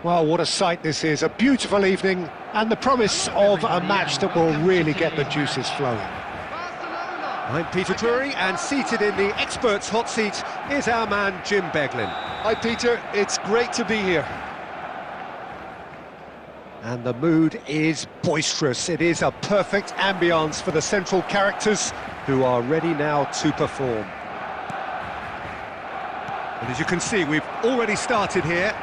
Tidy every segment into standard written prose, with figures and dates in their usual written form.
Well, what a sight this is, a beautiful evening and the promise of a match that will really get the juices flowing. I'm Peter Drury, and seated in the experts' hot seat is our man Jim Beglin. Hi Peter, it's great to be here. And the mood is boisterous. It is a perfect ambience for the central characters who are ready now to perform. And as you can see, we've already started here.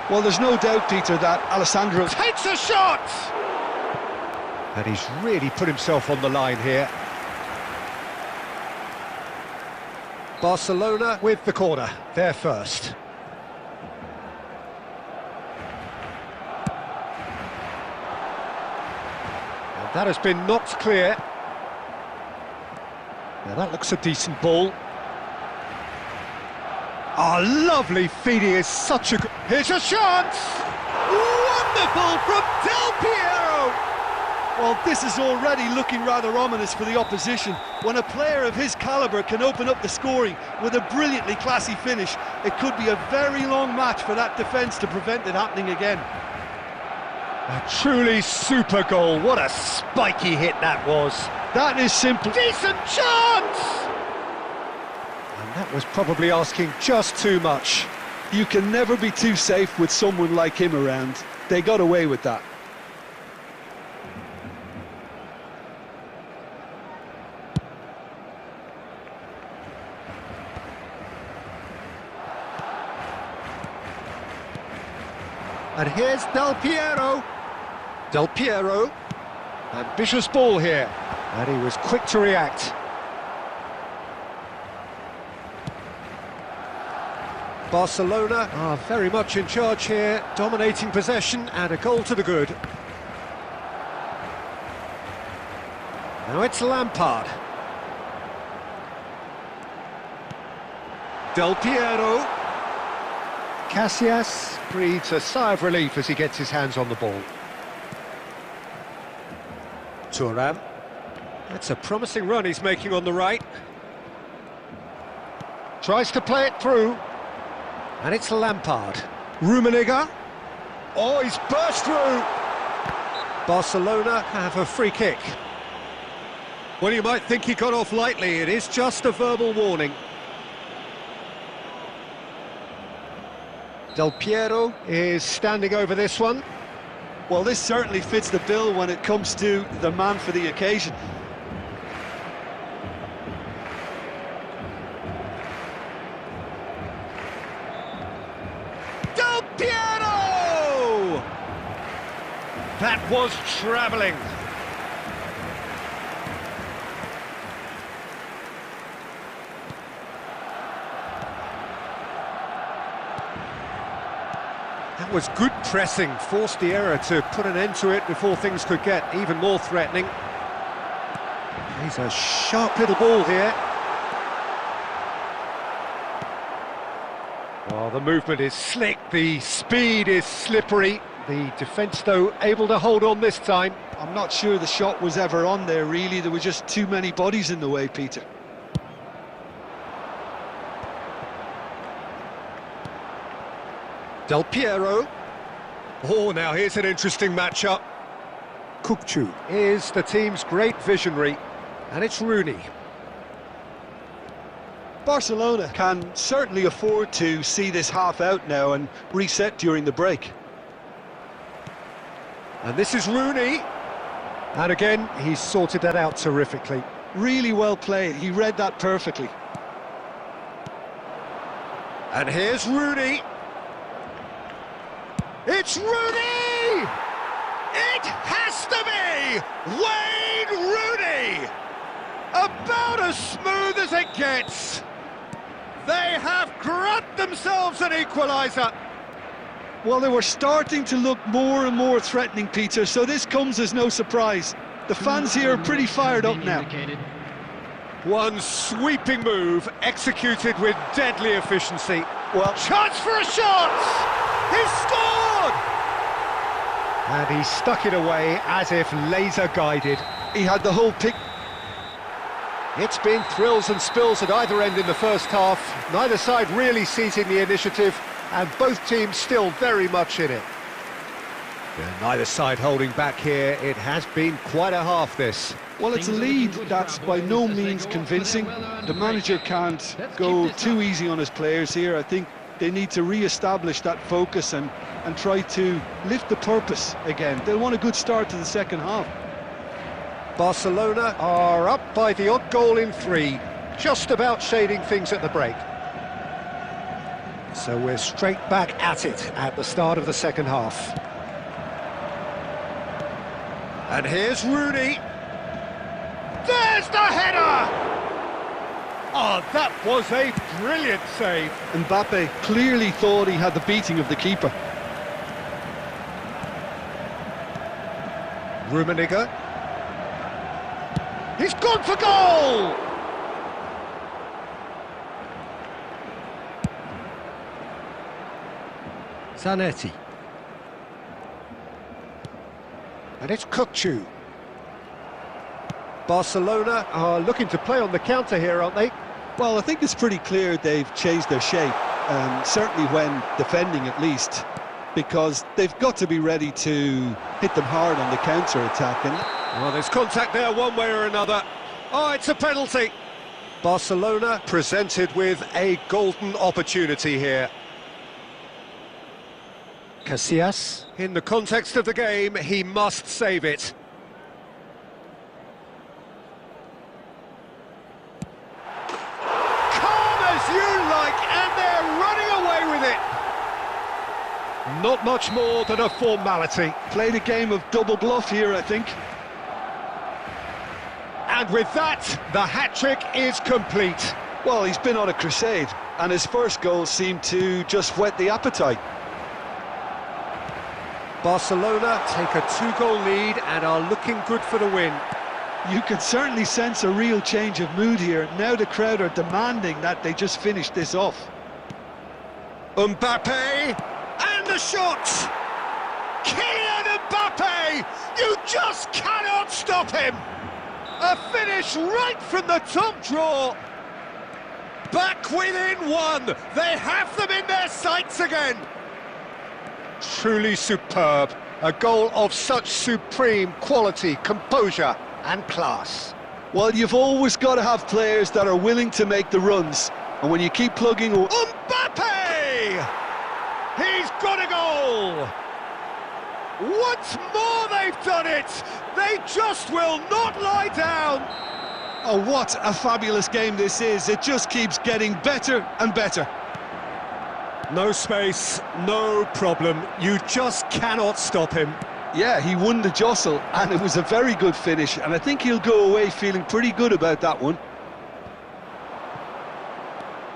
Well, there's no doubt, Peter, that Alessandro Takes a shot! And he's really put himself on the line here. Barcelona with the corner, they're first. And that has been knocked clear. Now that looks a decent ball. Oh, lovely feed, he is such a... Here's a chance! Wonderful from Del Piero! Well, this is already looking rather ominous for the opposition. When a player of his calibre can open up the scoring with a brilliantly classy finish, it could be a very long match for that defence to prevent it happening again. A truly super goal. What a spiky hit that was. That is simple. Decent chance! And that was probably asking just too much. You can never be too safe with someone like him around. They got away with that. And here's Del Piero. Del Piero. Ambitious ball here. And he was quick to react. Barcelona are very much in charge here, dominating possession and a goal to the good. Now it's Lampard. Del Piero. Casillas breathes a sigh of relief as he gets his hands on the ball. Thuram. That's a promising run he's making on the right. Tries to play it through. And it's Lampard. Rummenigge. Oh, he's burst through. Barcelona have a free kick. Well, you might think he got off lightly. It is just a verbal warning. Del Piero is standing over this one. Well, this certainly fits the bill when it comes to the man for the occasion. Del Piero! That was travelling. That was good pressing, forced the error to put an end to it before things could get even more threatening. He's a sharp little ball here. Well, the movement is slick, the speed is slippery. The defence, though, able to hold on this time. I'm not sure the shot was ever on there, really. There were just too many bodies in the way, Peter. Del Piero. Oh, now here's an interesting matchup. Kukçu is the team's great visionary, and it's Rooney. Barcelona can certainly afford to see this half out now and reset during the break. And this is Rooney. And again, he's sorted that out terrifically. Really well played. He read that perfectly. And here's Rooney. It's Rooney! It has to be Wayne Rooney! About as smooth as it gets. They have grabbed themselves an equaliser. Well, they were starting to look more and more threatening, Peter, so this comes as no surprise. The fans here are pretty fired up now. One sweeping move, executed with deadly efficiency. Well, chance for a shot! He scored! And he stuck it away as if laser-guided. he had the whole pick. It's been thrills and spills at either end in the first half. Neither side really seizing the initiative, and both teams still very much in it. Yeah, neither side holding back here. It has been quite a half, this. Well, it's a lead that's by no means convincing. The manager can't go too easy on his players here. I think they need to re-establish that focus and try to lift the purpose again. They'll want a good start to the second half. Barcelona are up by the odd goal in 3, just about shading things at the break. So we're straight back at it at the start of the second half. And here's Rooney. There's the header! Oh, that was a brilliant save. Mbappe clearly thought he had the beating of the keeper. Rummenigge. He's gone for goal! Zanetti. And it's Kukçu. Barcelona are looking to play on the counter here, aren't they? Well, I think it's pretty clear they've changed their shape, certainly when defending at least, because they've got to be ready to hit them hard on the counter-attack. Well, there's contact there one way or another. Oh, it's a penalty. Barcelona presented with a golden opportunity here. Casillas. In the context of the game, he must save it. Calm as you like, and they're running away with it. Not much more than a formality. Played a game of double bluff here, I think. And with that, the hat-trick is complete. Well, he's been on a crusade, and his first goal seemed to just whet the appetite. Barcelona take a 2-goal lead and are looking good for the win. You can certainly sense a real change of mood here. Now the crowd are demanding that they just finish this off. Mbappe, and the shot! Kylian Mbappe! You just cannot stop him! A finish right from the top draw! Back within 1! They have them in their sights again! Truly superb. A goal of such supreme quality, composure and class. Well, you've always got to have players that are willing to make the runs. And when you keep plugging... Mbappe! He's got a goal! Once more they've done it! They just will not lie down! Oh, what a fabulous game this is. It just keeps getting better and better. No space, no problem. You just cannot stop him. Yeah, he won the jostle, and it was a very good finish, and I think he'll go away feeling pretty good about that one.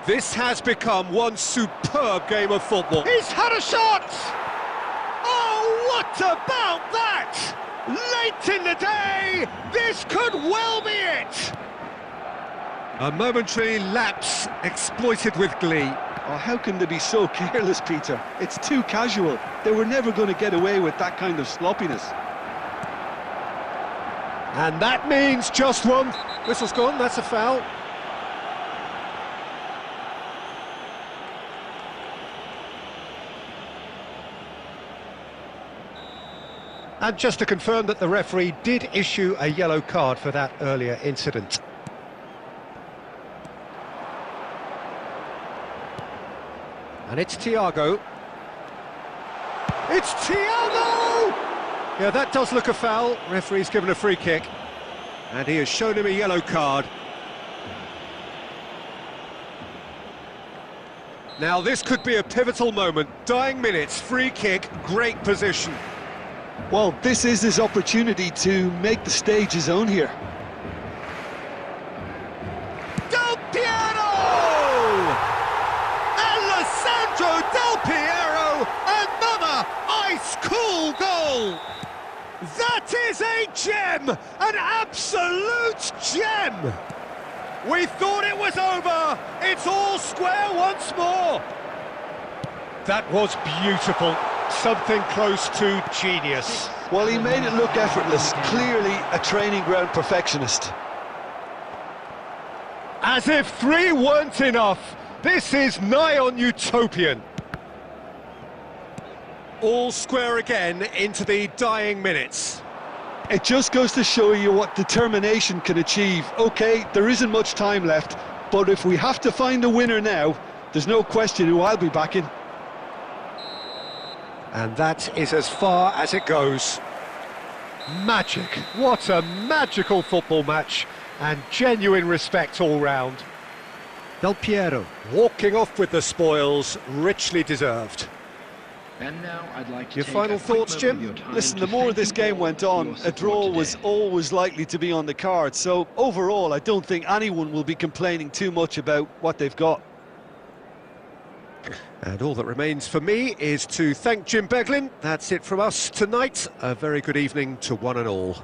This has become one superb game of football. He's had a shot! Oh, what about that? Late in the day, this could well be it! A momentary lapse exploited with glee. Oh, how can they be so careless, Peter? It's too casual. They were never going to get away with that kind of sloppiness. And that means just one. Whistle's gone, that's a foul. And just to confirm that the referee did issue a yellow card for that earlier incident. And it's Thiago. It's Thiago! Yeah, that does look a foul. Referee's given a free kick. And he has shown him a yellow card. Now this could be a pivotal moment. Dying minutes, free kick, great position. Well, this is his opportunity to make the stage his own here. Del Piero, another ice-cool goal! That is a gem! An absolute gem! We thought it was over! It's all square once more! That was beautiful. Something close to genius. Well, he made it look effortless. Clearly a training ground perfectionist. As if 3 weren't enough. This is nigh on utopian. All square again into the dying minutes. It just goes to show you what determination can achieve. OK, there isn't much time left, but if we have to find a winner now, there's no question who I'll be backing. And that is as far as it goes. Magic. What a magical football match, and genuine respect all round. Del Piero walking off with the spoils, richly deserved. And now I'd like to your take final a quick thoughts, moment Jim? of your time Listen, to the more thank this you game all went for on, your a support draw was today. always likely to be on the card. So overall, I don't think anyone will be complaining too much about what they've got. And all that remains for me is to thank Jim Beglin. That's it from us tonight. A very good evening to one and all.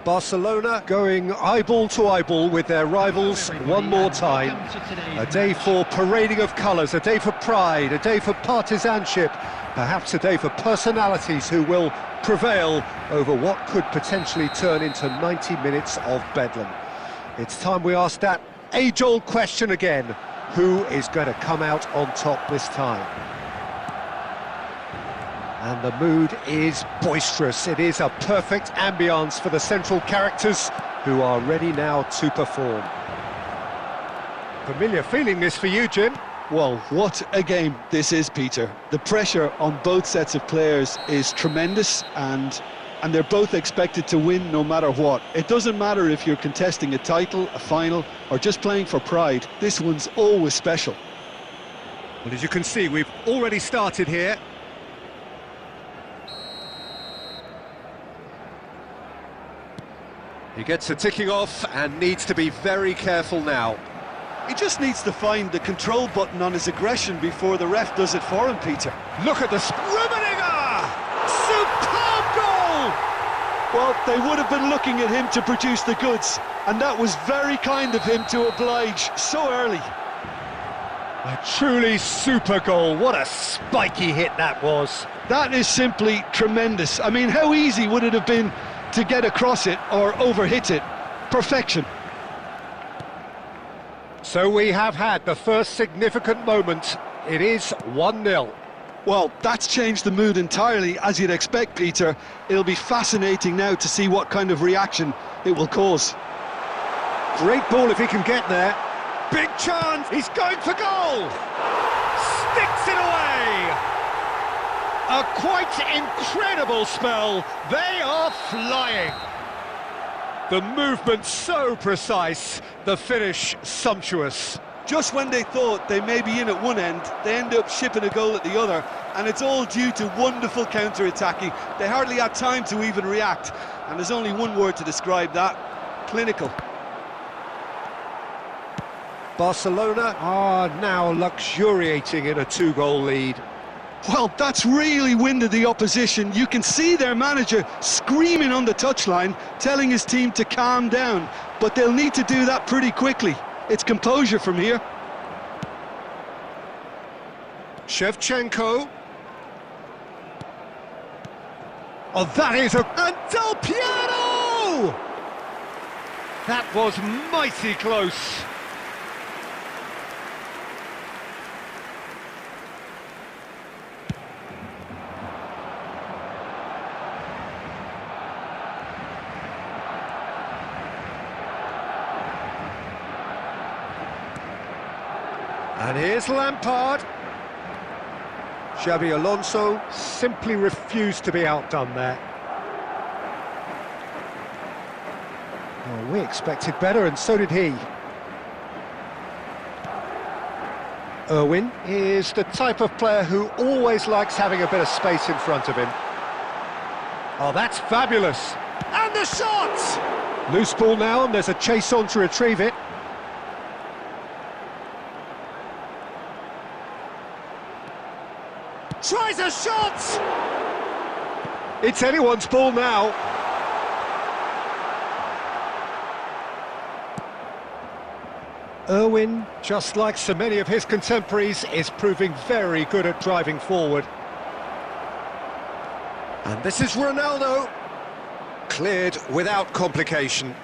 Barcelona going eyeball to eyeball with their rivals one more time. A day for parading of colours, a day for pride, a day for partisanship, perhaps a day for personalities who will prevail over what could potentially turn into 90 minutes of bedlam. It's time we ask that age-old question again: who is going to come out on top this time? And the mood is boisterous. It is a perfect ambience for the central characters who are ready now to perform. Familiar feeling this for you, Jim? Well, what a game this is, Peter. The pressure on both sets of players is tremendous, and they're both expected to win no matter what. It doesn't matter if you're contesting a title, a final, or just playing for pride. This one's always special. Well, as you can see, we've already started here. He gets the ticking off and needs to be very careful now. He just needs to find the control button on his aggression before the ref does it for him, Peter. Look at the... Rummenigge! Superb goal! Well, they would have been looking at him to produce the goods, and that was very kind of him to oblige so early. A truly super goal. What a spiky hit that was. That is simply tremendous. I mean, how easy would it have been to get across it or overhit it? Perfection. So we have had the first significant moment. It is 1-0. Well, that's changed the mood entirely, as you'd expect, Peter. It'll be fascinating now to see what kind of reaction it will cause. Great ball if he can get there. Big chance, he's going for goal! Sticks it away! A quite incredible spell. They are flying. The movement so precise, the finish sumptuous. Just when they thought they may be in at one end, they end up shipping a goal at the other, and it's all due to wonderful counter-attacking. They hardly had time to even react, and there's only one word to describe that: clinical. Barcelona are now luxuriating in a 2-goal lead. Well, that's really winded the opposition. You can see their manager screaming on the touchline, telling his team to calm down, but they'll need to do that pretty quickly. It's composure from here. Shevchenko. Oh, that is a... And Del Piero! That was mighty close. And here's Lampard. Xabi Alonso simply refused to be outdone there. Oh, we expected better, and so did he. Irwin is the type of player who always likes having a bit of space in front of him. Oh, that's fabulous. And the shot! Loose ball now, and there's a chase on to retrieve it. Tries a shot! It's anyone's ball now. Irwin, just like so many of his contemporaries, is proving very good at driving forward. And this is Ronaldo. Cleared without complication.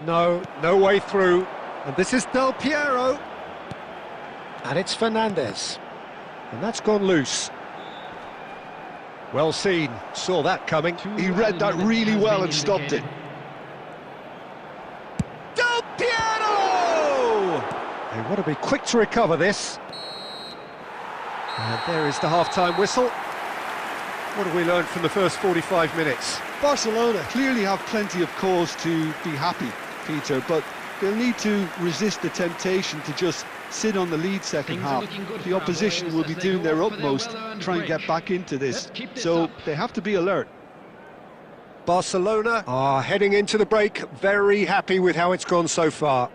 No way through. And this is Del Piero. And it's Fernandez. And that's gone loose. Well seen, saw that coming. He read that really well and stopped it. Del Piero! They want to be quick to recover this. And there is the half-time whistle. What have we learned from the first 45 minutes? Barcelona clearly have plenty of cause to be happy, Peter, but they'll need to resist the temptation to just sit on the lead second half. The opposition will be doing their utmost to try and get back into this, so they have to be alert. Barcelona are heading into the break very happy with how it's gone so far.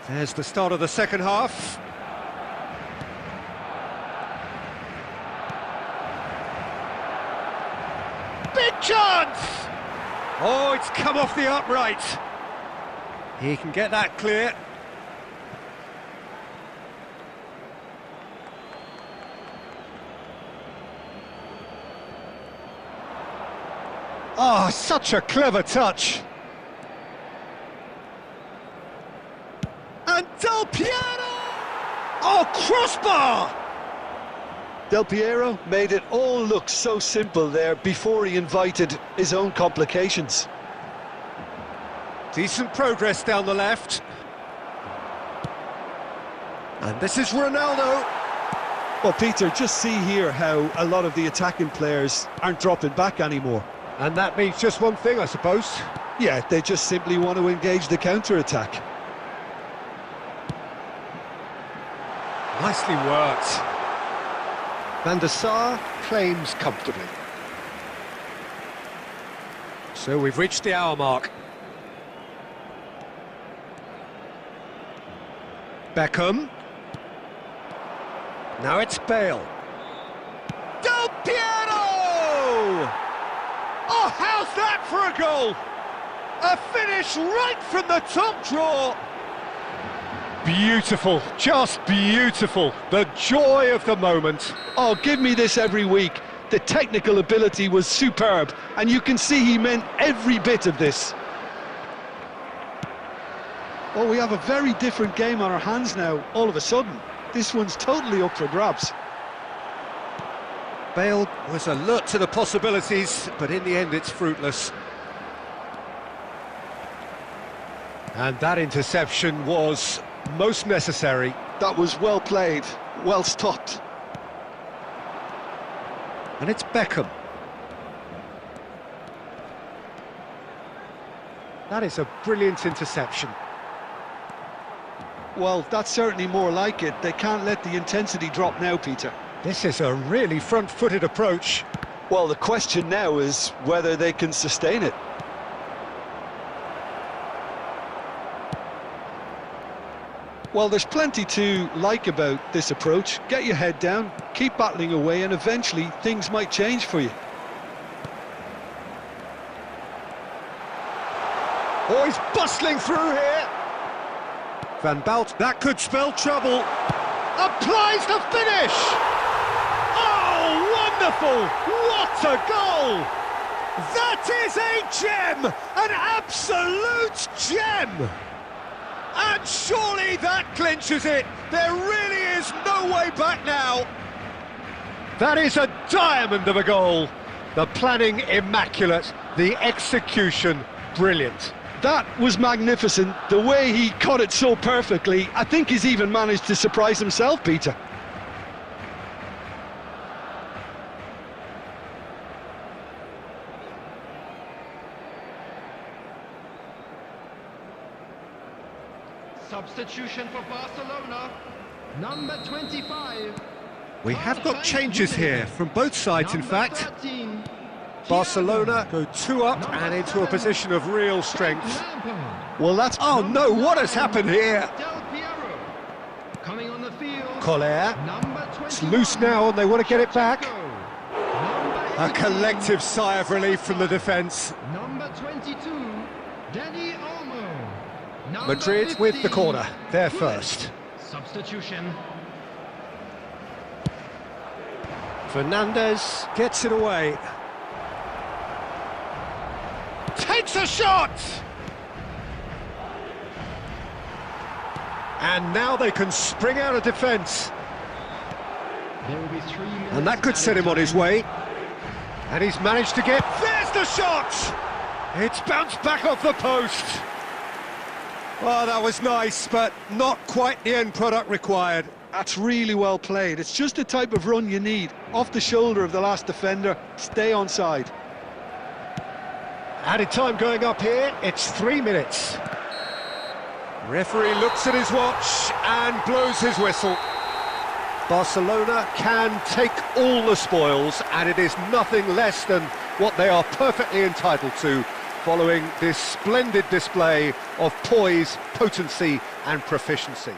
There's the start of the second half. Big chance! Oh, it's come off the upright. He can get that clear. Oh, such a clever touch. And Del Piero! Oh, crossbar! Del Piero made it all look so simple there before he invited his own complications. Decent progress down the left. And this is Ronaldo. Well, Peter, just see here how a lot of the attacking players aren't dropping back anymore. And that means just one thing, I suppose. Yeah, they just simply want to engage the counter-attack. Nicely worked. Van der Sar claims comfortably. So we've reached the hour mark. Beckham. Now it's Bale. Del Piero! Oh, how's that for a goal? A finish right from the top drawer. Beautiful, just beautiful. The joy of the moment. Oh, give me this every week. The technical ability was superb, and you can see he meant every bit of this. Oh, we have a very different game on our hands now, all of a sudden. This one's totally up for grabs. Bale was alert to the possibilities, but in the end it's fruitless. And that interception was most necessary. That was well played, well stopped. And it's Beckham. That is a brilliant interception. Well, that's certainly more like it. They can't let the intensity drop now, Peter. This is a really front-footed approach. Well, the question now is whether they can sustain it. Well, there's plenty to like about this approach. Get your head down, keep battling away, and eventually things might change for you. Oh, he's bustling through here. Van Belt, that could spell trouble. Applies the finish! Oh, wonderful! What a goal! That is a gem! An absolute gem! And surely that clinches it. There really is no way back now. That is a diamond of a goal. The planning immaculate, the execution brilliant. That was magnificent. The way he caught it so perfectly, I think he's even managed to surprise himself, Peter. Substitution for Barcelona, number 25. We have got changes here from both sides, in fact. Barcelona go 2 up and into a position of real strength. Well, that's... Oh no, what has happened here? Coming on the field. Collier. It's loose now and they want to get it back. A collective sigh of relief from the defence. Number 22, Danny Olmo. Madrid with the corner, they're first. Substitution. Fernandez gets it away. Takes a shot! And now they can spring out of defence. There will be 3 minutes. And that could set him on his way. And he's managed to get... There's the shot! It's bounced back off the post. Well, that was nice, but not quite the end product required. That's really well played. It's just the type of run you need. Off the shoulder of the last defender, stay onside. Added time going up here, it's 3 minutes. Referee looks at his watch and blows his whistle. Barcelona can take all the spoils, and it is nothing less than what they are perfectly entitled to, following this splendid display of poise, potency and proficiency.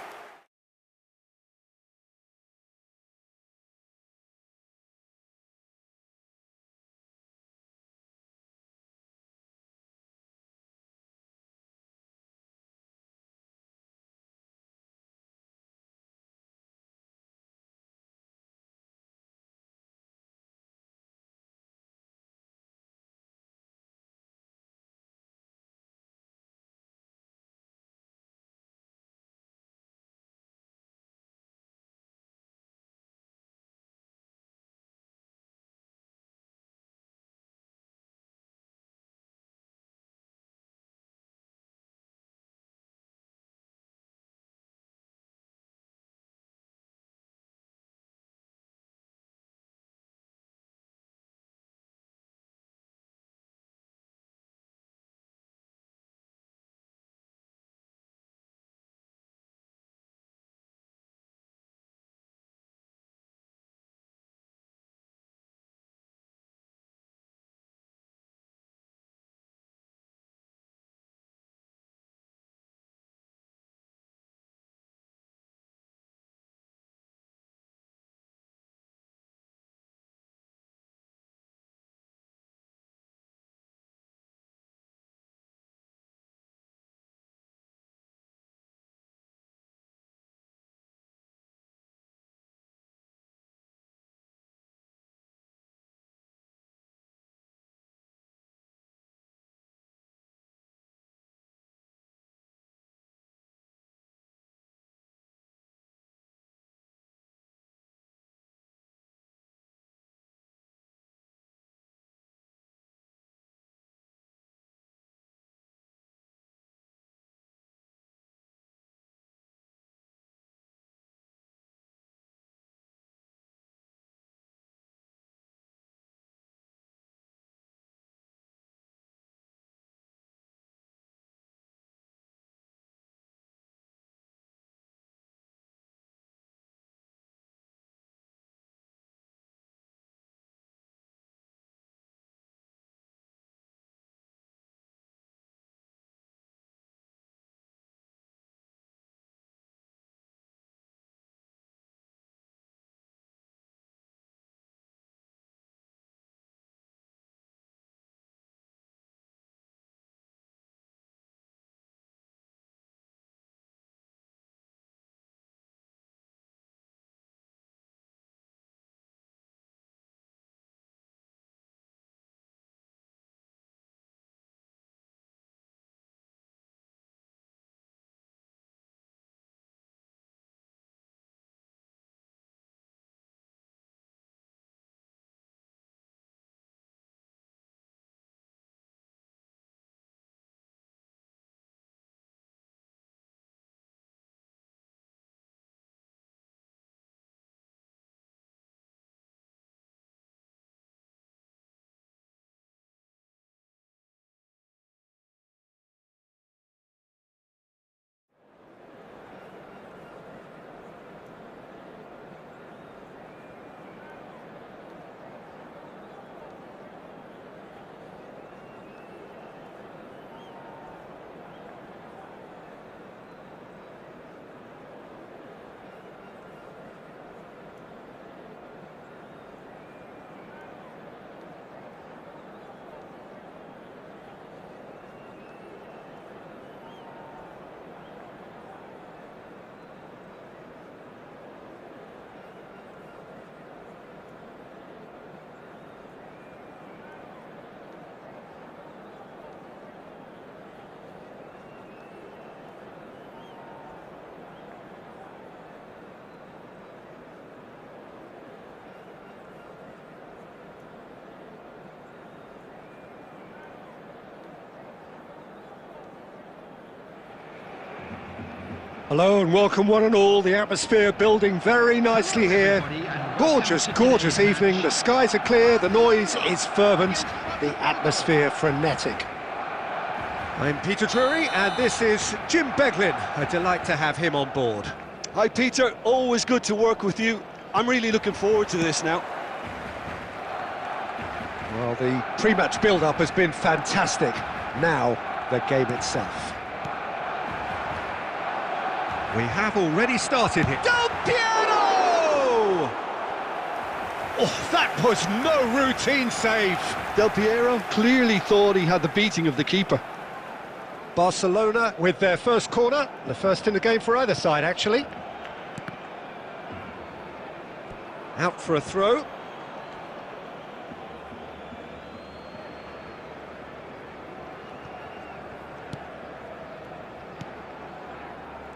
Hello and welcome one and all. The atmosphere building very nicely here. Gorgeous, gorgeous evening. The skies are clear, the noise is fervent, the atmosphere frenetic. I'm Peter Drury and this is Jim Beglin. A delight to have him on board. Hi Peter, always good to work with you. I'm really looking forward to this now. Well, the pre-match build-up has been fantastic. Now, the game itself. We have already started here. Del Piero! Oh, that was no routine save. Del Piero clearly thought he had the beating of the keeper. Barcelona with their first corner. The first in the game for either side, actually. Out for a throw.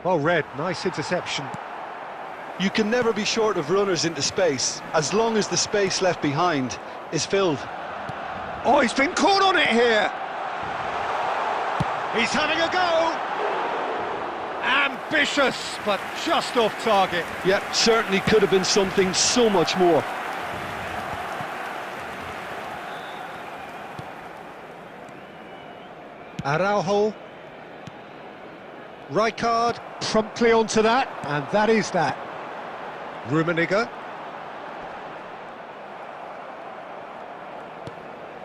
Well read, nice interception. You can never be short of runners into space, as long as the space left behind is filled. Oh, he's been caught on it here! He's having a go! Ambitious, but just off target. Yeah, certainly could have been something so much more. Araujo. Rijkaard promptly onto that, and that is that. Rummenigge.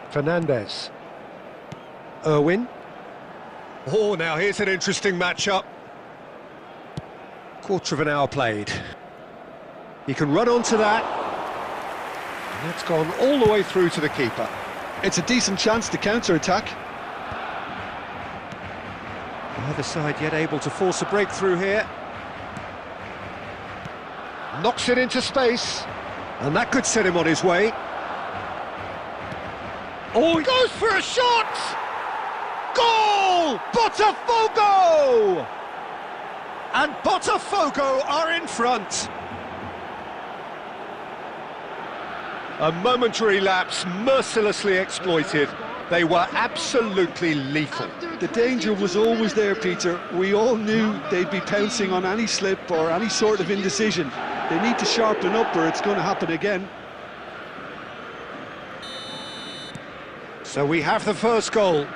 Fernandez. Irwin. Oh, now here's an interesting matchup. Quarter of an hour played. He can run onto that. And that's gone all the way through to the keeper. It's a decent chance to counter-attack. Either side yet able to force a breakthrough here. Knocks it into space. And that could set him on his way. Oh, he goes for a shot! Goal! Botafogo! And Botafogo are in front. A momentary lapse mercilessly exploited. They were absolutely lethal. The danger was always there, Peter. We all knew they'd be pouncing on any slip or any sort of indecision. They need to sharpen up or it's going to happen again. So we have the first goal.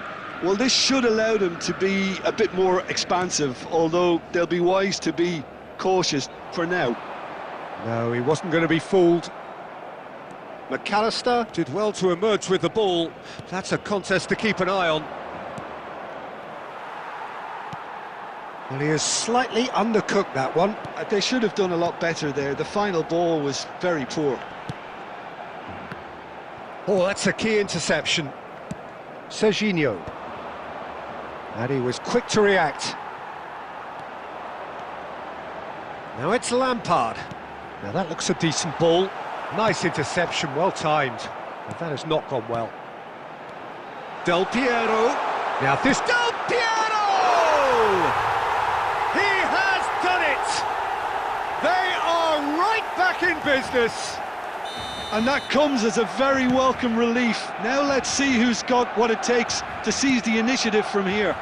Well, this should allow them to be a bit more expansive, although they'll be wise to be cautious for now. No, he wasn't going to be fooled. McAllister did well to emerge with the ball. That's a contest to keep an eye on. Well, he has slightly undercooked that one. They should have done a lot better there. The final ball was very poor. Oh, that's a key interception. Serginho. And he was quick to react. Now it's Lampard. Now that looks a decent ball. Nice interception, well timed. But that has not gone well. Del Piero. Now this... Del Piero! He has done it! They are right back in business. And that comes as a very welcome relief. Now let's see who's got what it takes to seize the initiative from here.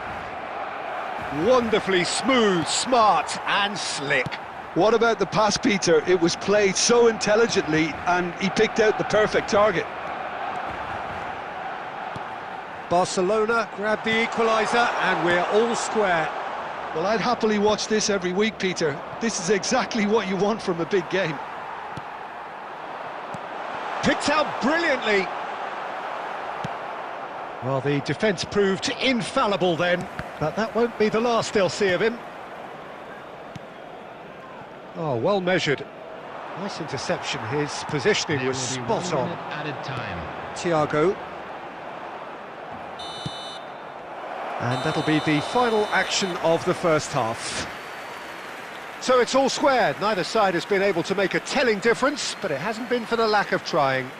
Wonderfully smooth, smart and slick. What about the pass, Peter? It was played so intelligently and he picked out the perfect target. Barcelona grabbed the equaliser and we're all square. Well, I'd happily watch this every week, Peter. This is exactly what you want from a big game. Picked out brilliantly. Well, the defence proved infallible then, but that won't be the last they'll see of him. Oh, well measured. Nice interception. His positioning was spot on. Added time. Thiago. And that'll be the final action of the first half. So it's all squared. Neither side has been able to make a telling difference, but it hasn't been for the lack of trying.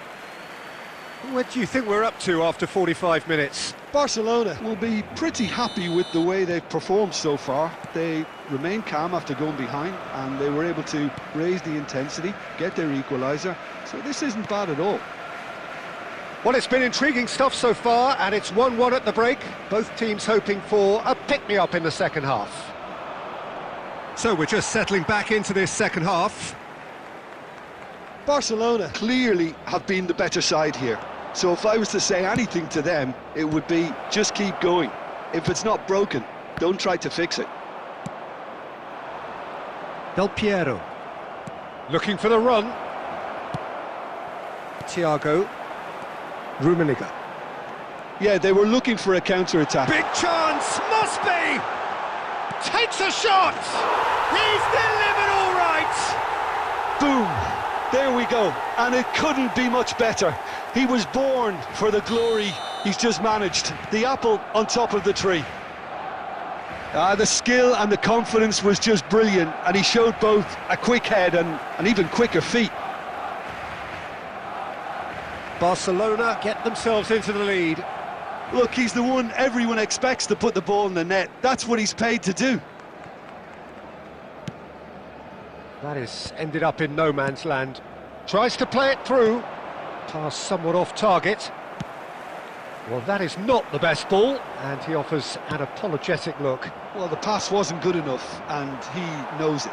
What do you think we're up to after 45 minutes? Barcelona will be pretty happy with the way they've performed so far. They remained calm after going behind and they were able to raise the intensity, get their equaliser. So this isn't bad at all. Well, it's been intriguing stuff so far, and it's 1-1 at the break. Both teams hoping for a pick-me-up in the second half. So we're just settling back into this second half. Barcelona clearly have been the better side here. So if I was to say anything to them, it would be just keep going. If it's not broken, don't try to fix it. Del Piero. Looking for the run. Thiago. Rummenigge. Yeah, they were looking for a counter-attack. Big chance, must be! Takes a shot! He's delivered all right! Boom! There we go, and it couldn't be much better. He was born for the glory he's just managed. The apple on top of the tree. The skill and the confidence was just brilliant, and he showed both a quick head and even quicker feet. Barcelona get themselves into the lead. Look, he's the one everyone expects to put the ball in the net. That's what he's paid to do. That is ended up in no man's land. Tries to play it through. Pass somewhat off target. Well, that is not the best ball, and he offers an apologetic look. Well, the pass wasn't good enough, and he knows it.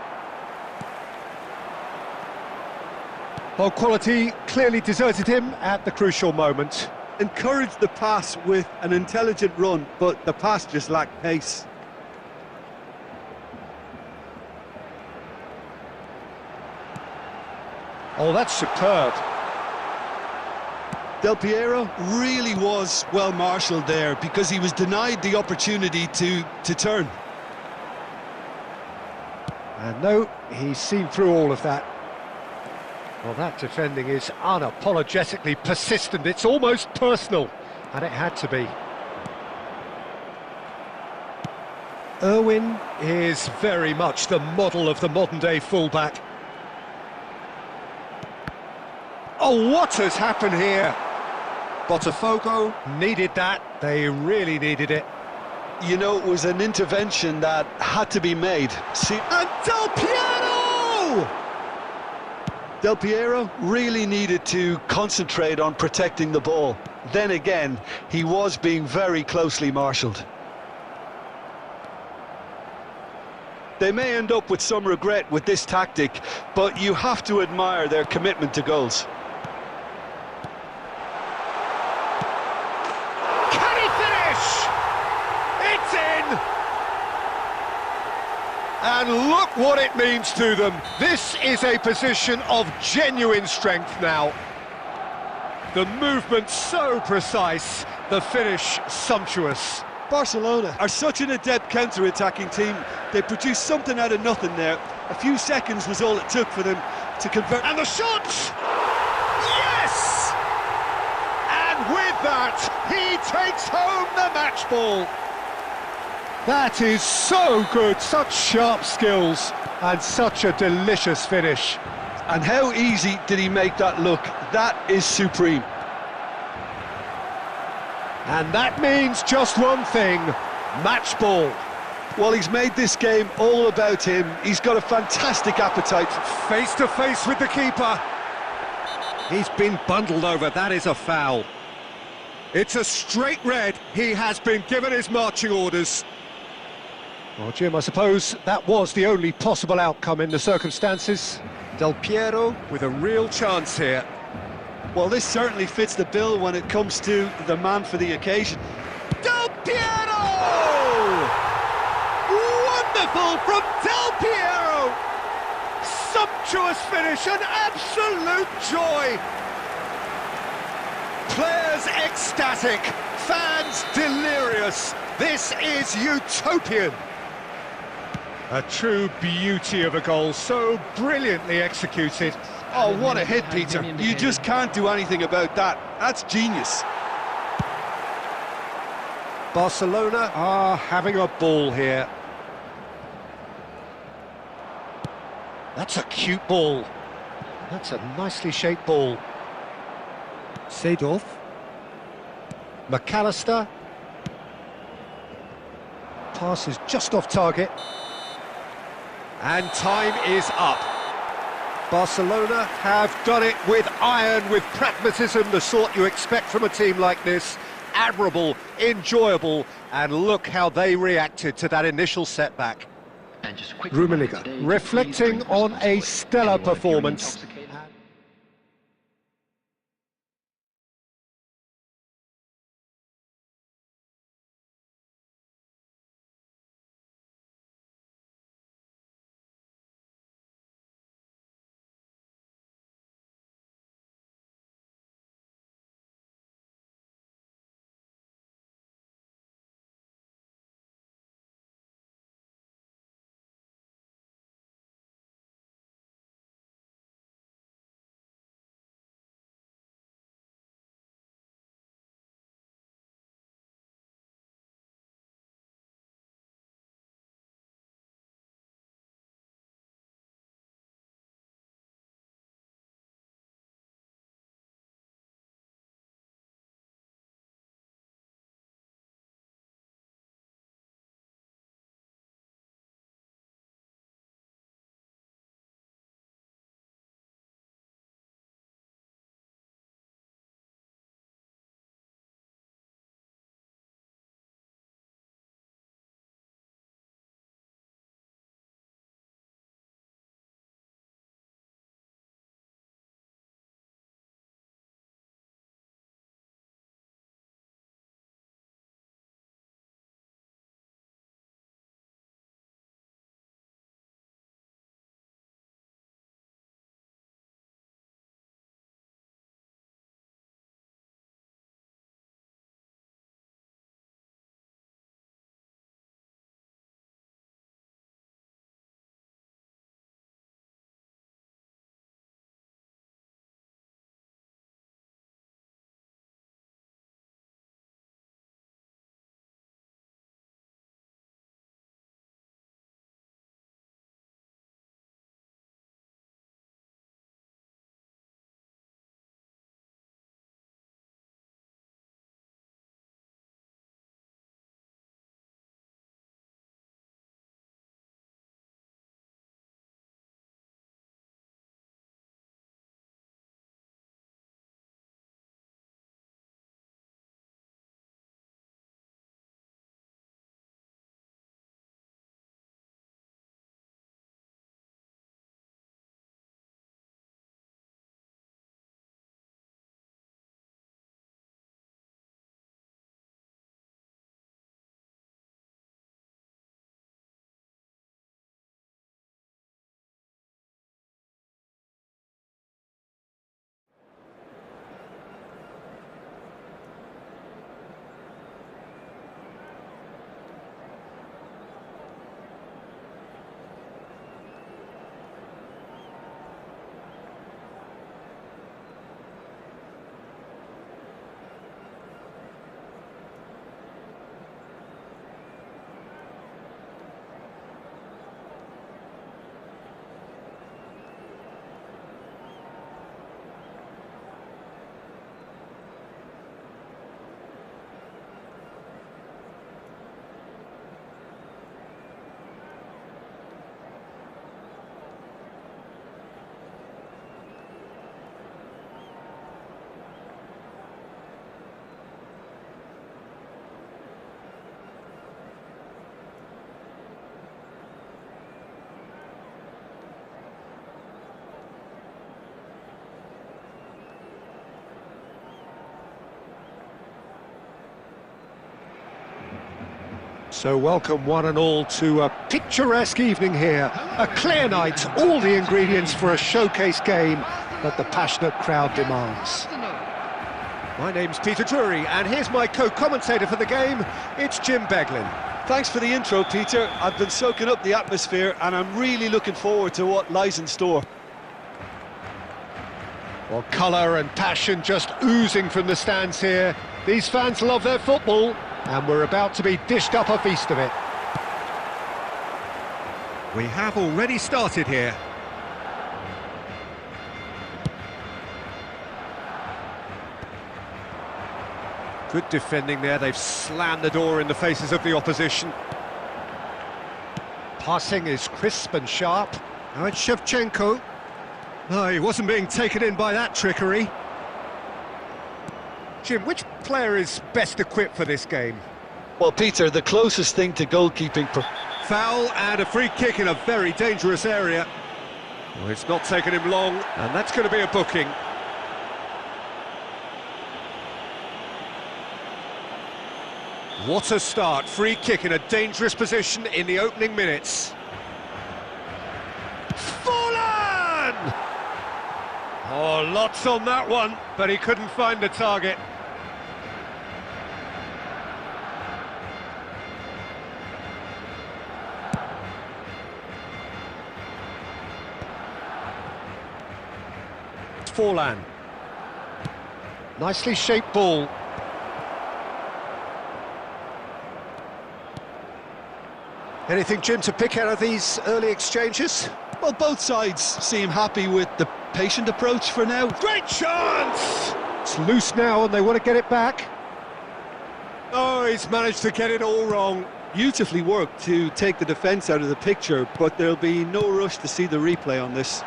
Ball quality clearly deserted him at the crucial moment. Encouraged the pass with an intelligent run, but the pass just lacked pace. Oh, that's superb. Del Piero really was well marshalled there because he was denied the opportunity to turn. And no, he's seen through all of that. Well, that defending is unapologetically persistent. It's almost personal, and it had to be. Irwin is very much the model of the modern-day fullback. Oh, what has happened here? Botafogo needed that. They really needed it. You know, it was an intervention that had to be made. See, And Del Piero! Del Piero really needed to concentrate on protecting the ball. Then again, he was being very closely marshalled. They may end up with some regret with this tactic, but you have to admire their commitment to goals. Can he finish? It's in! And look what it means to them. This is a position of genuine strength now. The movement so precise, the finish sumptuous. Barcelona are such an adept counter-attacking team. They produced something out of nothing there. A few seconds was all it took for them to convert. And the shot! Yes! And with that, he takes home the match ball. That is so good, such sharp skills, and such a delicious finish. And how easy did he make that look? That is supreme. And that means just one thing, match ball. Well, he's made this game all about him. He's got a fantastic appetite. Face to face with the keeper. He's been bundled over, that is a foul. It's a straight red, he has been given his marching orders. Well, Jim, I suppose that was the only possible outcome in the circumstances. Del Piero with a real chance here. Well, this certainly fits the bill when it comes to the man for the occasion. Del Piero! Wonderful from Del Piero! Sumptuous finish, an absolute joy! Players ecstatic, fans delirious. This is utopian. A true beauty of a goal, so brilliantly executed. Oh, what a hit, Peter. You just can't do anything about that. That's genius. Barcelona are having a ball here. That's a cute ball. That's a nicely shaped ball. Seedorf. McAllister. Pass is just off target. And time is up. Barcelona have done it with iron, with pragmatism, the sort you expect from a team like this. Admirable, enjoyable, and look how they reacted to that initial setback. And just a quick Rummenigge, reminder today, reflecting please drink on a responsibly. stellar Anyone appearing performance. intoxicated? So welcome one and all to a picturesque evening here. A clear night, all the ingredients for a showcase game that the passionate crowd demands. My name's Peter Drury, and here's my co-commentator for the game, it's Jim Beglin. Thanks for the intro, Peter. I've been soaking up the atmosphere and I'm really looking forward to what lies in store. Well, colour and passion just oozing from the stands here. These fans love their football, and we're about to be dished up a feast of it. We have already started here. Good defending there, they've slammed the door in the faces of the opposition. Passing is crisp and sharp. Now it's Shevchenko. No, he wasn't being taken in by that trickery. Jim, which player is best equipped for this game? Well, Peter, the closest thing to goalkeeping Foul and a free kick in a very dangerous area. Well, it's not taken him long, and that's going to be a booking. What a start. Free kick in a dangerous position in the opening minutes. Fallen! Oh, lots on that one, but he couldn't find the target. Forlan. Nicely shaped ball. Anything, Jim, to pick out of these early exchanges? Well, both sides seem happy with the patient approach for now. Great chance! It's loose now and they want to get it back. Oh, he's managed to get it all wrong. Beautifully worked to take the defence out of the picture, but there'll be no rush to see the replay on this.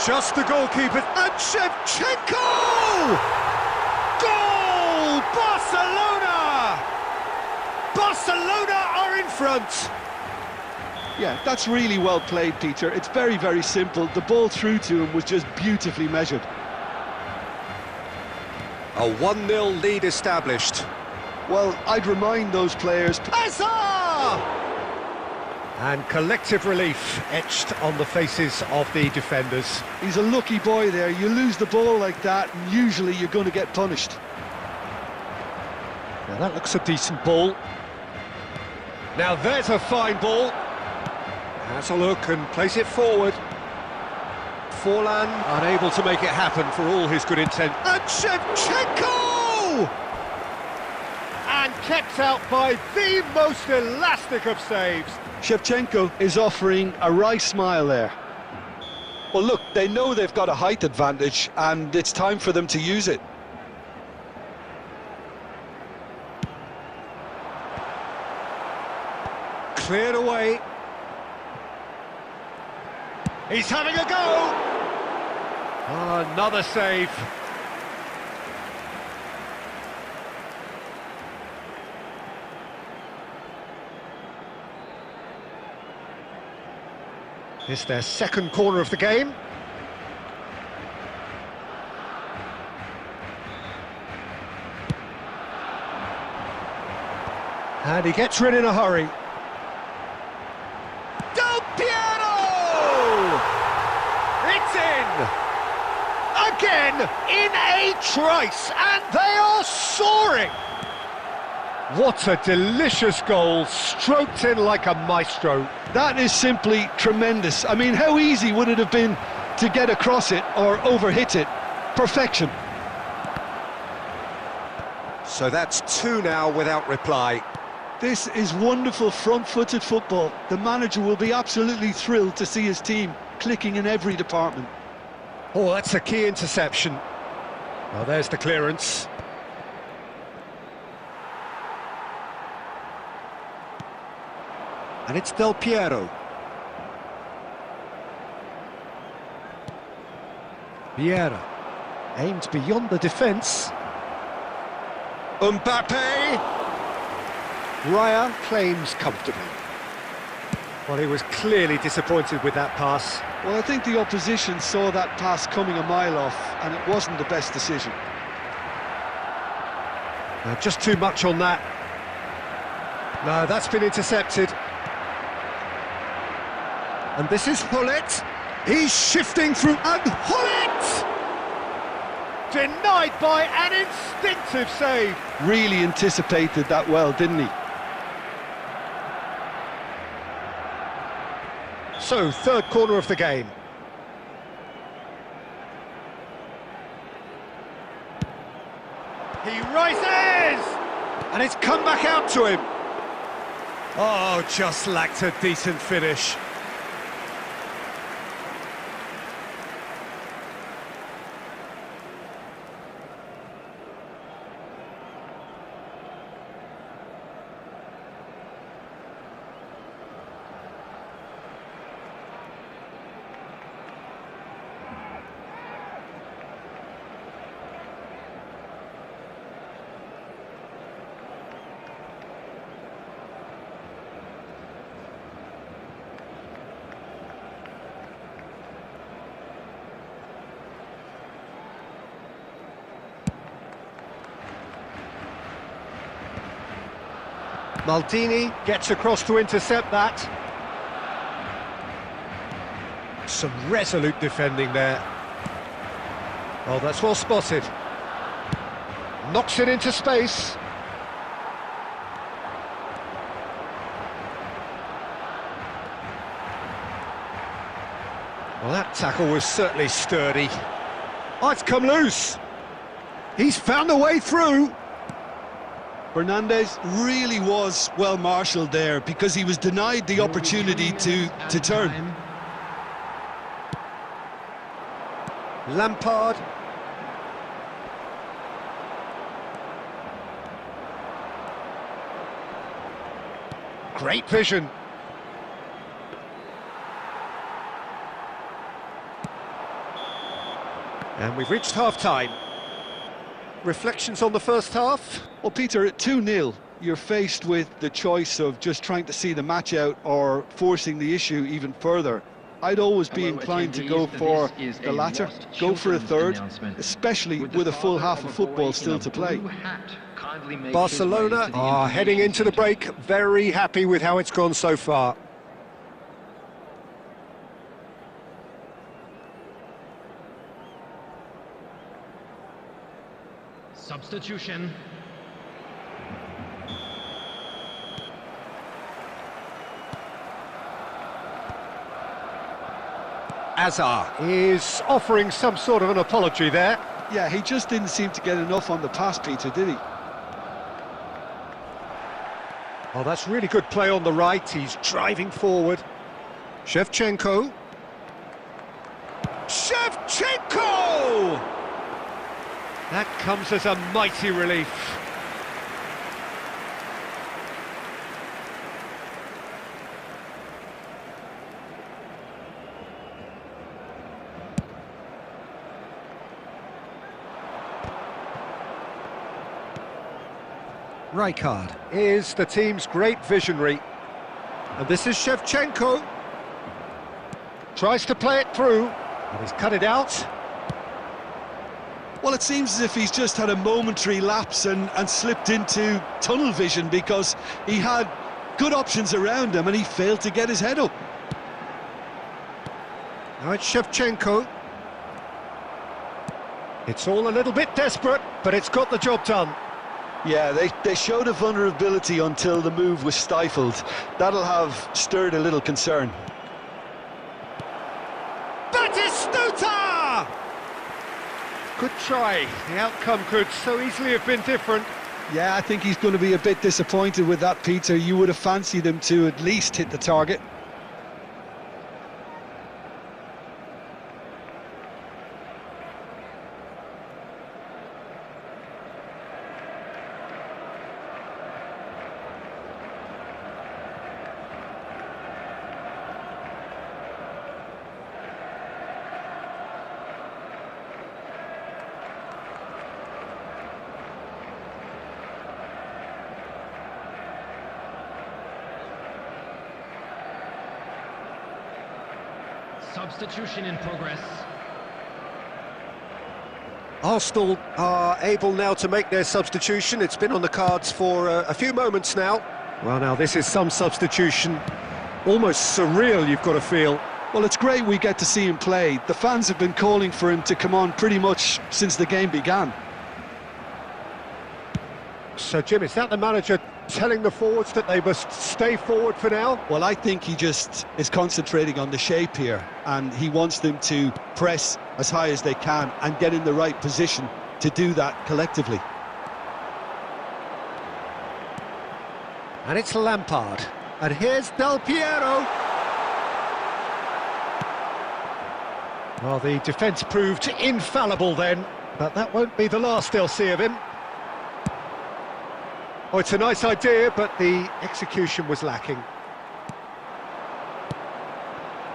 Just the goalkeeper, and Shevchenko! Goal! Barcelona! Barcelona are in front! Yeah, that's really well played, Peter. It's very, very simple. The ball through to him was just beautifully measured. A 1-0 lead established. Well, I'd remind those players... Hazard! And collective relief etched on the faces of the defenders. He's a lucky boy there. You lose the ball like that, and usually you're going to get punished. Now that looks a decent ball. Now there's a fine ball. Has a look and plays it forward. Forlan unable to make it happen for all his good intent. And Shevchenko! And kept out by the most elastic of saves. Shevchenko is offering a wry smile there. Well, look, they know they've got a height advantage, and it's time for them to use it. Cleared away. He's having a go! Oh, another save. It's their second corner of the game. And he gets rid in a hurry. Del Piero! It's in! Again, in a trice, and they are soaring! What a delicious goal, stroked in like a maestro. That is simply tremendous. I mean, how easy would it have been to get across it or overhit it? Perfection. So that's 2 now without reply. This is wonderful front-footed football. The manager will be absolutely thrilled to see his team clicking in every department. Oh, that's a key interception. Well, there's the clearance. And it's Del Piero. Vieira aimed beyond the defence. Mbappe! Raya claims comfortably. Well, he was clearly disappointed with that pass. Well, I think the opposition saw that pass coming a mile off, and it wasn't the best decision. Just too much on that. No, that's been intercepted. And this is Hullet. He's shifting through, and Hullet! Denied by an instinctive save. Really anticipated that well, didn't he? So, third corner of the game. He rises! And it's come back out to him. Oh, just lacked a decent finish. Maldini gets across to intercept that. Some resolute defending there. Oh, that's well spotted. Knocks it into space. Well, that tackle was certainly sturdy. Oh, it's come loose. He's found a way through. Fernandez really was well marshalled there because he was denied the opportunity to turn. Lampard. Great vision. And we've reached half-time. Reflections on the first half? Well, Peter, at 2-0, you're faced with the choice of just trying to see the match out or forcing the issue even further. I'd always be inclined to go for the latter, go for a third, especially with a full half of football still to play. Barcelona are heading into the break, very happy with how it's gone so far. Substitution. Azar is offering some sort of an apology there. Yeah, he just didn't seem to get enough on the pass, Peter, did he? Oh, that's really good play on the right. He's driving forward. Shevchenko. Shevchenko! That comes as a mighty relief. Rijkaard is the team's great visionary. And this is Shevchenko. Tries to play it through, and he's cut it out. Well, it seems as if he's just had a momentary lapse and slipped into tunnel vision because he had good options around him and he failed to get his head up. Now it's Shevchenko. It's all a little bit desperate, but it's got the job done. Yeah, they showed a vulnerability until the move was stifled. That'll have stirred a little concern. Batistuta! Good try. The outcome could so easily have been different. Yeah, I think he's going to be a bit disappointed with that, Peter. You would have fancied him to at least hit the target. Substitution in progress. Arsenal are able now to make their substitution. It's been on the cards for a few moments now. Well, now this is some substitution. Almost surreal, you've got to feel. Well, it's great we get to see him play. The fans have been calling for him to come on pretty much since the game began. So, Jim, is that the manager telling the forwards that they must stay forward for now? Well, I think he just is concentrating on the shape here, and he wants them to press as high as they can and get in the right position to do that collectively. And it's Lampard. And here's Del Piero. Well, the defence proved infallible then, but that won't be the last they'll see of him. Oh, it's a nice idea, but the execution was lacking.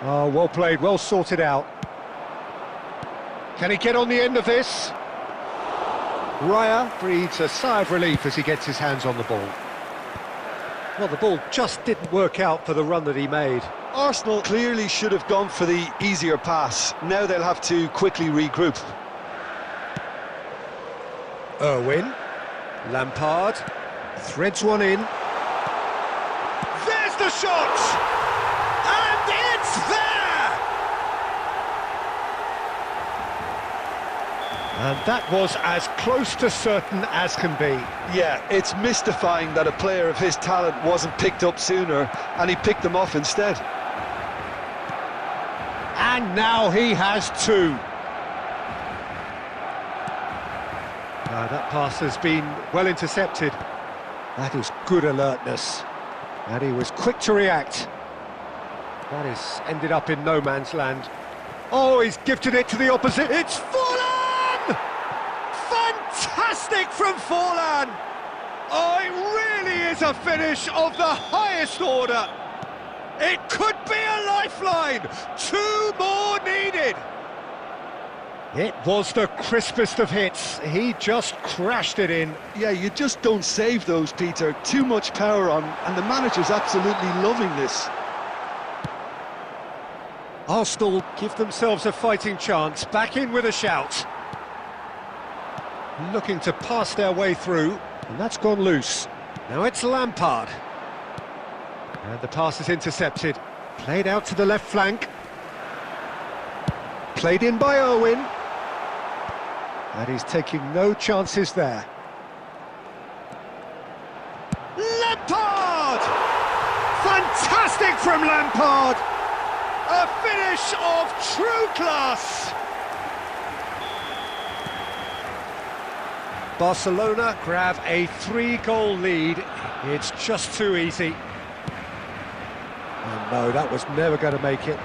Oh, well played, well sorted out. Can he get on the end of this? Raya breathes a sigh of relief as he gets his hands on the ball. Well, the ball just didn't work out for the run that he made. Arsenal clearly should have gone for the easier pass. Now they'll have to quickly regroup. Irwin. Lampard. Threads one in. shot! And it's there! And that was as close to certain as can be. Yeah, it's mystifying that a player of his talent wasn't picked up sooner, and he picked them off instead. And now he has two. That pass has been well intercepted. That is good alertness. And he was quick to react. That is ended up in no man's land. Oh, he's gifted it to the opposite. It's Forlan! Fantastic from Forlan! Oh, it really is a finish of the highest order. It could be a lifeline. Two more needed. It was the crispest of hits. He just crashed it in. Yeah, you just don't save those, Peter. Too much power on, and the manager's absolutely loving this. Arsenal give themselves a fighting chance. Back in with a shout. Looking to pass their way through, and that's gone loose. Now it's Lampard. And the pass is intercepted. Played out to the left flank. Played in by Owen. And he's taking no chances there. Lampard! Fantastic from Lampard! A finish of true class! Barcelona grab a 3-goal lead. It's just too easy. Oh no, that was never going to make it.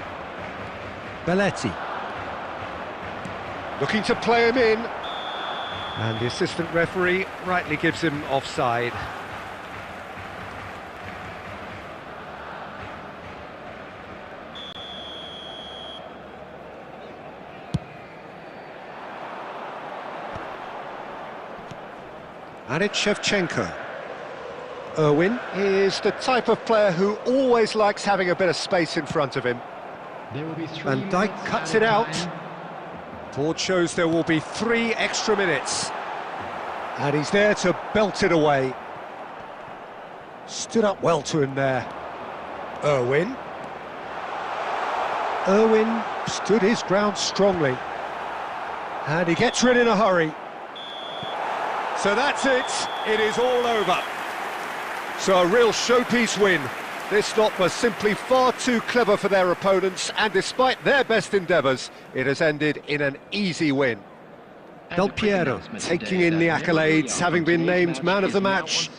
Belletti. Looking to play him in. And the assistant referee rightly gives him offside. And it's Shevchenko. Irwin is the type of player who always likes having a bit of space in front of him. There will be 3 Van Dijk minutes cuts added it out. time. Board shows there will be 3 extra minutes. And he's there to belt it away. Stood up well to him there. Irwin. Irwin stood his ground strongly. And he gets rid in a hurry. So that's it. It is all over. So a real showpiece win. This lot was simply far too clever for their opponents, and despite their best endeavours, it has ended in an easy win. Del Piero taking in the accolades, having been named man of the match.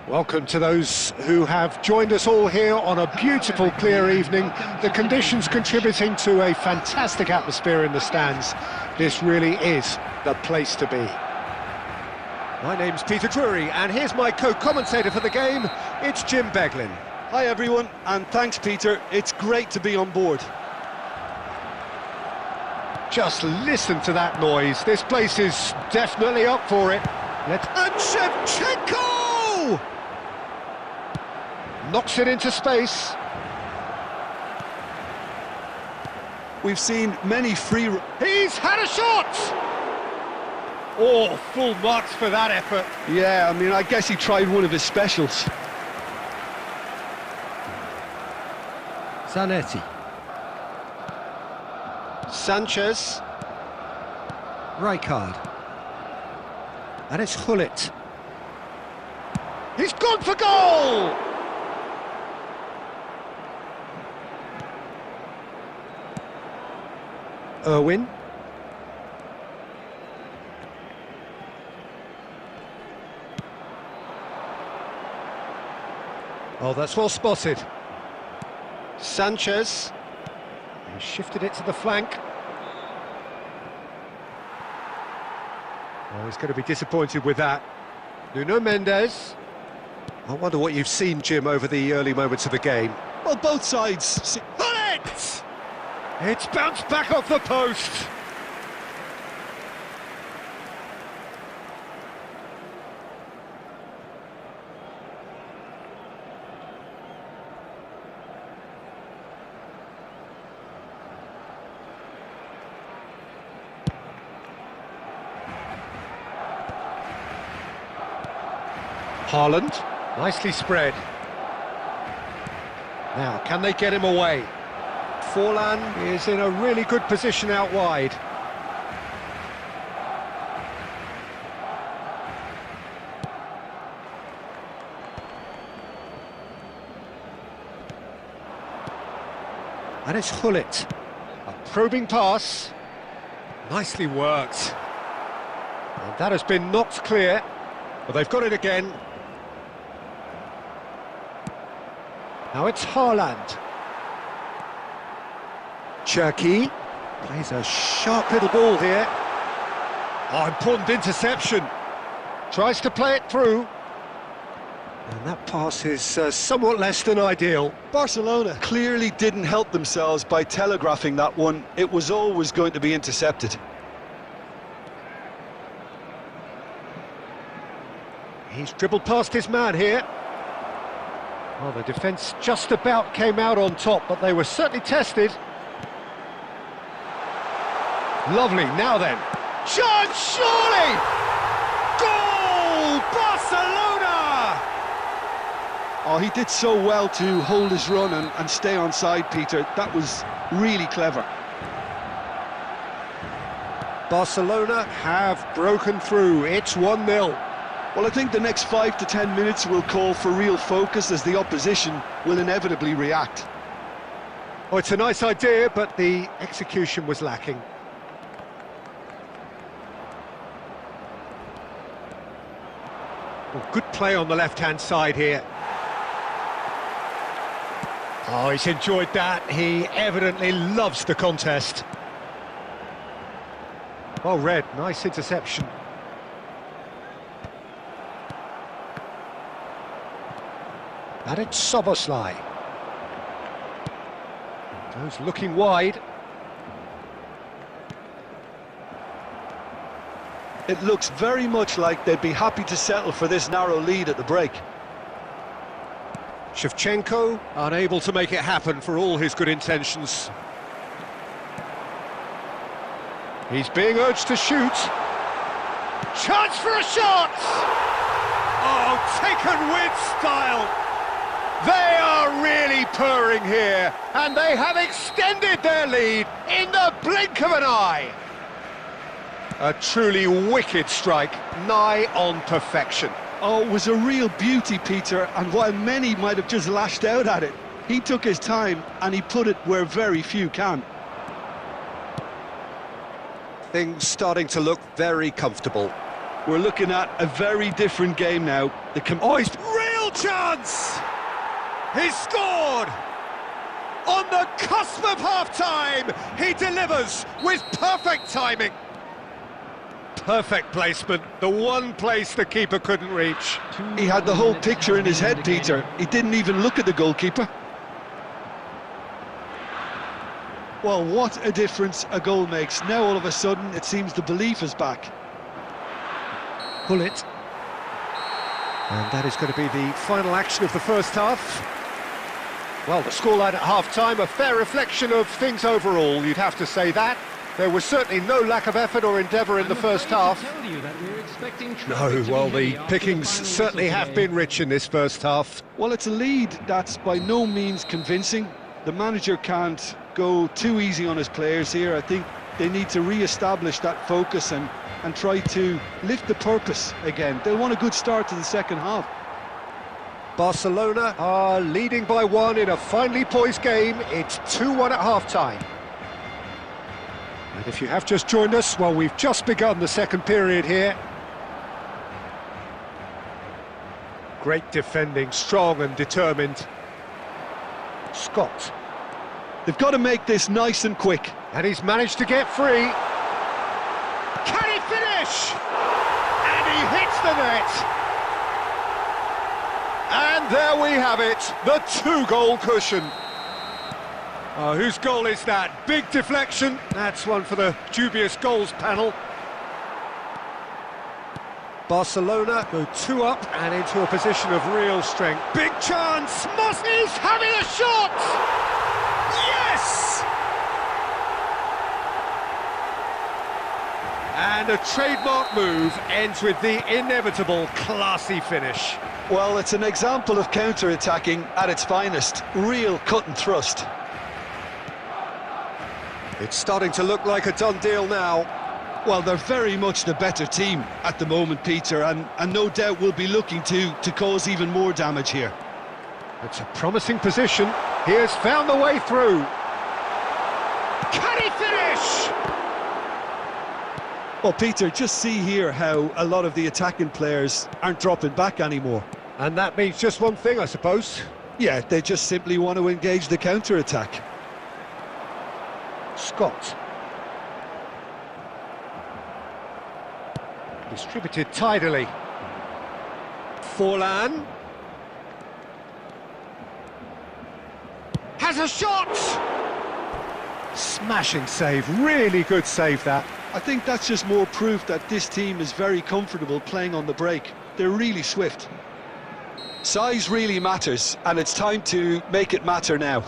Welcome to those who have joined us all here on a beautiful, clear evening. The conditions contributing to a fantastic atmosphere in the stands. This really is the place to be. My name's Peter Drury, and here's my co-commentator for the game. It's Jim Beglin. Hi everyone, and thanks Peter. It's great to be on board. Just listen to that noise. This place is definitely up for it. And Shevchenko! Knocks it into space. We've seen many free... He's had a shot! Oh, full marks for that effort. Yeah, I mean, I guess he tried one of his specials. Zanetti. Sanchez. Rijkaard. And it's Gullit. He's gone for goal! Irwin. Oh, that's well spotted. Sanchez. He shifted it to the flank. Oh, he's going to be disappointed with that. Nuno Mendes. I wonder what you've seen, Jim, over the early moments of the game. Well, both sides... Bullet! It's bounced back off the post. Haaland, nicely spread. Now, can they get him away? Forlan is in a really good position out wide. And it's Gullit. A probing pass. Nicely worked. And that has been knocked clear. But they've got it again. Now it's Haaland. Cherki plays a sharp little ball here. Oh, important interception. Tries to play it through. And that pass is somewhat less than ideal. Barcelona clearly didn't help themselves by telegraphing that one. It was always going to be intercepted. He's dribbled past his man here. Well, the defence just about came out on top, but they were certainly tested. Lovely, now then. Chance, surely! Goal! Barcelona! Oh, he did so well to hold his run and stay on side, Peter. That was really clever. Barcelona have broken through. It's 1-0. Well, I think the next 5 to 10 minutes will call for real focus as the opposition will inevitably react. Oh, it's a nice idea, but the execution was lacking. Well, good play on the left-hand side here. Oh, he's enjoyed that. He evidently loves the contest. Well read, nice interception. And it's Soboslai. Goes looking wide. It looks very much like they'd be happy to settle for this narrow lead at the break. Shevchenko unable to make it happen for all his good intentions. He's being urged to shoot. Chance for a shot! Oh, taken with style! They are really purring here, and they have extended their lead in the blink of an eye. A truly wicked strike, nigh on perfection. Oh, it was a real beauty, Peter, and while many might have just lashed out at it, he took his time and he put it where very few can. Things starting to look very comfortable. We're looking at a very different game now. Oh, he's real chance! He's scored! On the cusp of half-time, he delivers with perfect timing. Perfect placement, the one place the keeper couldn't reach. He had the whole picture in his head, Peter. He didn't even look at the goalkeeper. Well, what a difference a goal makes. Now all of a sudden it seems the belief is back. Pull it. And that is going to be the final action of the first half. Well, the scoreline at half-time, a fair reflection of things overall, you'd have to say that. There was certainly no lack of effort or endeavour in the first half. No, well, the pickings certainly have been rich in this first half. Well, it's a lead that's by no means convincing. The manager can't go too easy on his players here. I think they need to re-establish that focus and try to lift the purpose again. They'll want a good start to the second half. Barcelona are leading by 1 in a finely poised game. It's 2-1 at half-time. And if you have just joined us, well, we've just begun the second period here. Great defending, strong and determined. Scott. They've got to make this nice and quick. And he's managed to get free. Can he finish? And he hits the net. And there we have it, the 2-goal cushion. Oh, whose goal is that? Big deflection. That's one for the dubious goals panel. Barcelona go 2 up and into a position of real strength. Big chance! Mosni's having a shot! Yes! And a trademark move ends with the inevitable classy finish. Well, it's an example of counter-attacking at its finest. Real cut and thrust. It's starting to look like a done deal now. Well, they're very much the better team at the moment, Peter, and no doubt will be looking to cause even more damage here. It's a promising position. He has found the way through. Can he finish? Well, Peter, just see here how a lot of the attacking players aren't dropping back anymore. And that means just one thing, I suppose. Yeah, they just simply want to engage the counter-attack. Scott. Distributed tidily. Forlan. Has a shot! Smashing save, really good save that. I think that's just more proof that this team is very comfortable playing on the break. They're really swift. Size really matters, and it's time to make it matter now.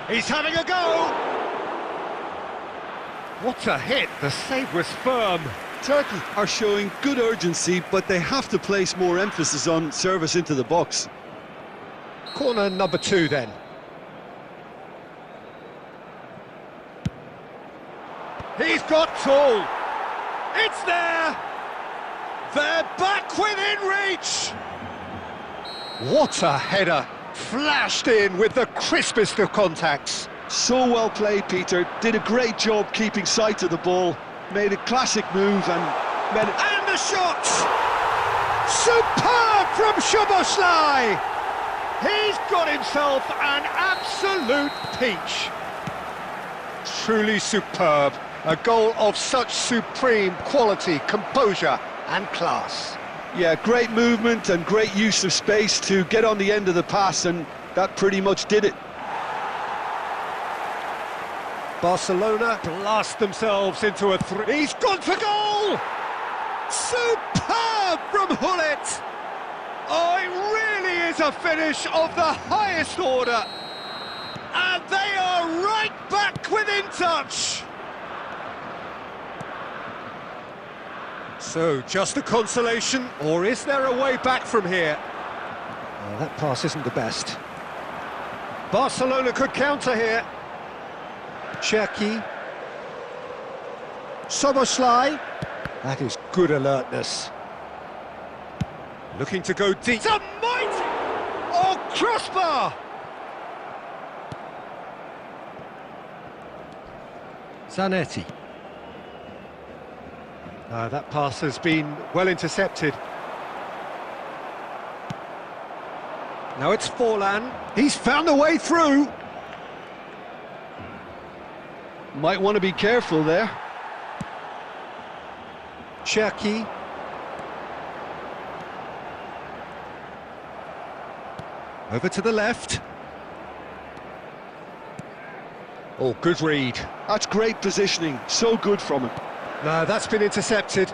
He's having a go! What a hit, the save was firm. Turkey are showing good urgency, but they have to place more emphasis on service into the box. Corner number 2 then. He's got tall. It's there! They're back within reach! What a header! Flashed in with the crispest of contacts. So well played, Peter. Did a great job keeping sight of the ball. Made a classic move and made it... And the shot! Superb from Szoboszlai! He's got himself an absolute peach. Truly superb. A goal of such supreme quality, composure and class. Yeah, great movement and great use of space to get on the end of the pass, and that pretty much did it. Barcelona blast themselves into a 3. He's gone for goal! Superb from Hullet! Oh, it really is a finish of the highest order. And they are right back within touch. So, just a consolation, or is there a way back from here? Oh, that pass isn't the best. Barcelona could counter here. Cherki. Szoboszlai. That is good alertness. Looking to go deep. It's a mighty... Oh, crossbar! Zanetti. That pass has been well intercepted. Now it's Forlan. He's found a way through. Might want to be careful there. Cherki. Over to the left. Oh, good read. That's great positioning, so good from him. No, that's been intercepted.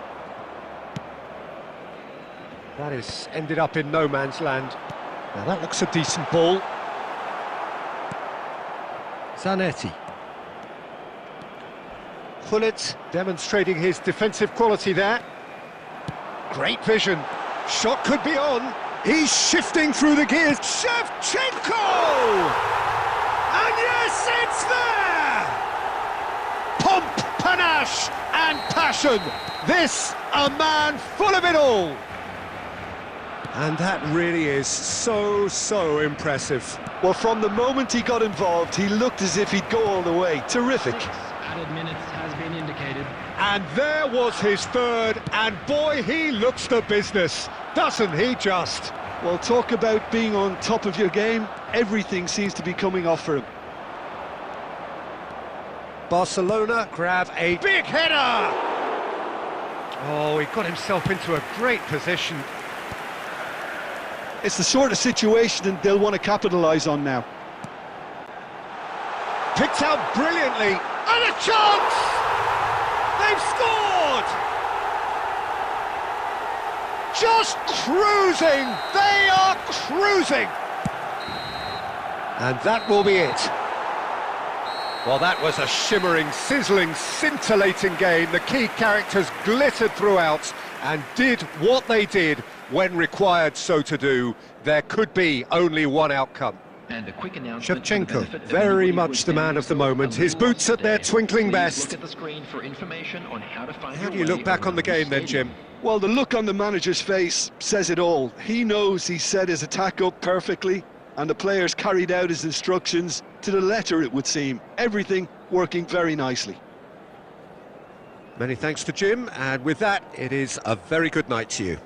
That is ended up in no man's land. Now that looks a decent ball. Zanetti. Gullit demonstrating his defensive quality there. Great vision. Shot could be on. He's shifting through the gears. Shevchenko! And yes, it's there! Pomp, panache and passion. This, a man full of it all. And that really is so impressive. Well, from the moment he got involved, he looked as if he'd go all the way. Terrific. Added minutes has been indicated. And there was his third, and boy, he looks the business, doesn't he just? Well, talk about being on top of your game. Everything seems to be coming off for him. Barcelona grab a big header! Oh, he got himself into a great position. It's the sort of situation that they'll want to capitalise on now. Picked out brilliantly, and a chance! They've scored! Just cruising! They are cruising! And that will be it. Well, that was a shimmering, sizzling, scintillating game. The key characters glittered throughout and did what they did when required so to do. There could be only one outcome. And a quick announcement. Shevchenko, very much the man of the moment. His boots at their twinkling best. Look at the screen for information on how to find How do you look back on the game then, Jim? Well, the look on the manager's face says it all. He knows he set his attack up perfectly, and the players carried out his instructions to the letter, it would seem. Everything working very nicely. Many thanks to Jim, and with that, it is a very good night to you.